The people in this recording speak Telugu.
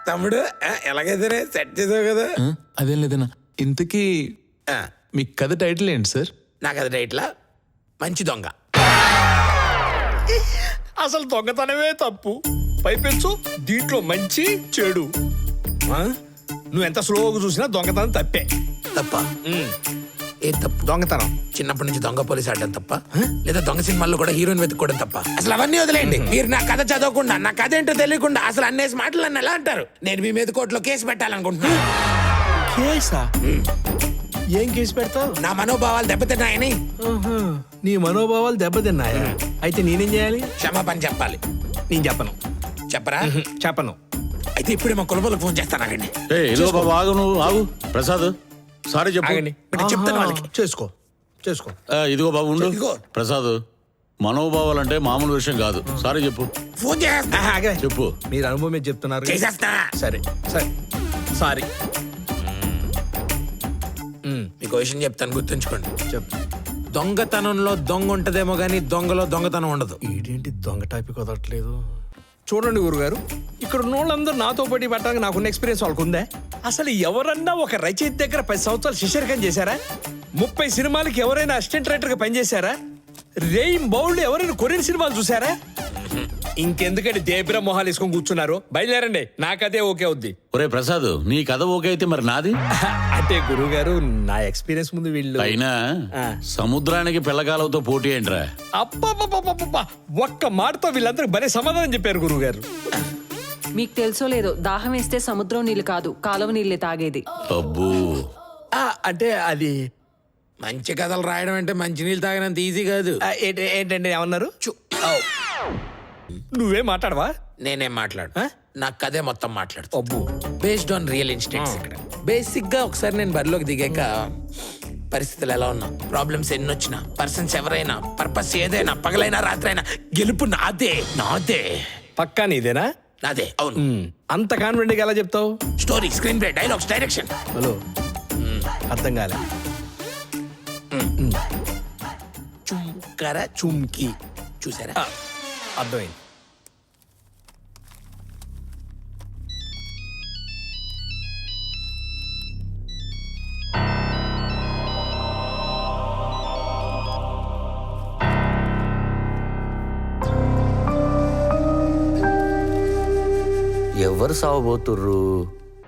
తమ్ముడు ఎలాగైతే సెట్ చేసావు కదా. అదేం లేదన్నా. ఇంతకీ మీ కథ టైటిల్ ఏంటి సార్? నా కథ టైటిల్ మంచి దొంగ. అసలు దొంగతనమే తప్పు, పైపెచ్చు దీంట్లో మంచి చెడు. నువ్వు ఎంత స్లోగా చూసినా దొంగతనం తప్పే. తప్ప ఏం తప్పు? దొంగతనం చిన్నప్పటి నుంచి దొంగ పోలీస్ ఆడడం తప్ప, లేదా దొంగ సినిమాల్లో కూడా హీరోయిన్ వెతుక్కోవడం తప్ప? అసలు అవన్నీ వదిలేయండి. మీరు నా కథ చదవకుండా, నా కథ ఏంటో తెలియకుండా అసలు అన్నేసి మాటలు నన్ను ఎలా అంటారు? నేను మీ మీద కోర్టులో కేసు పెట్టాలనుకుంటున్నాను. కేసా? ఏం కేసు పెడతావు? నా మనోభావాలు దెబ్బతిన్నాయని. నీ మనోభావాలు దెబ్బతిన్నాయా? అయితే నేనేం చేయాలి? క్షమాపణ చెప్పాలి. నేను చెప్పను. చెప్పరా? చెప్పను. అయితే ఇప్పుడే మా కులబోళ్ళకి ఫోన్ చేస్తాను. ఆగు, నువ్వు ఆగు. ప్రసాద్ సారీ చెప్పు. చెప్తాను వాళ్ళకి. చేసుకో. ఇదిగో బాబు ఉండు. ఇదిగో. ప్రసాద్, మనోభావాలంటే మామూలు విషయం కాదు. సారీ చెప్పు. ఫోన్ చేస్తా. చెప్పు. మీరు అనుభవం మీద చెప్తున్నారు. చేసేస్తా. సరే సారీ. మీకు విషయం చెప్తాను, గుర్తుంచుకోండి. చెప్పు. దొంగతనంలో దొంగ ఉంటదేమో గానీ దొంగలో దొంగతనం ఉండదు. ఏంటి దొంగ టాపిక్ వదలట్లేదు? చూడండి గురుగారు, ఇక్కడ ఉన్నోళ్ళందరూ నాతో పోటీ పట్టడానికి నాకున్న ఎక్స్పీరియన్స్ వాళ్ళకు ఉందా? అసలు ఎవరన్నా ఒక రచయిత దగ్గర 10 సంవత్సరాలు శిష్యరికం చేశారా? 30 సినిమాలకి ఎవరైనా అసిస్టెంట్ రైటర్ గా పనిచేశారా? రేయింగ్ బౌల్డ్ ఎవరైనా కొరియన్ సినిమాలు చూసారా? ఇంకెందుకంటే దేబ్ర మొహాలు వేసుకొని కూర్చున్నారు. బయలుదేరండి, నాకదే ఓకే అవుద్ది. ఒరే ప్రసాద్, నీ కథ ఓకే అయితే మరి నాది? అంటే గురువు గారు, నా ఎక్స్పీరియన్స్ ముందు వీళ్ళు అయినా సముద్రానికి పిల్లకాలతో పోటీ ఏంట్రా? అబ్బా, ఒక్క మాటతో వీళ్ళందరూ భలే సమాధానం చెప్పారు గురువు గారు. మీకు తెలుసో లేదో, దాహం వేస్తే సముద్రం నీళ్ళు కాదు, కాలువ నీళ్ళే తాగేది. అబ్బో, అంటే అది మంచి కథలు రాయడం అంటే మంచి నీళ్ళు తాగినంత ఈజీ కాదు. ఏంటండి ఏమన్నారు? నువ్వే మాట్లాడవా? నేనేం మాట్లాడు, నా కథే మొత్తం మాట్లాడు. అబ్బో, బేస్డ్ ఆన్ రియల్ ఇన్సిడెంట్స్. ఇక్కడ బేసిక్ గా ఒకసారి నేను బరిలోకి దిగాక పరిస్థితులు ఎలా ఉన్నా, ప్రాబ్లమ్స్ ఎన్ని వచ్చినా, పర్సన్స్ ఎవరైనా, పర్పస్ ఏదైనా, పగలైనా రాత్రైనా, గెలుపు నాదే. పక్కా నీదేనా? నాదే. అవును. అంత కాన్ఫిడెంట్ గా ఎలా చెప్తావు? Story, screen play, dialogues, direction. Hello, అర్థం కాలే. చుంకర చుమ్కి చూసారా? అర్థమైంది. ఎవరు సావబోతుర్రు?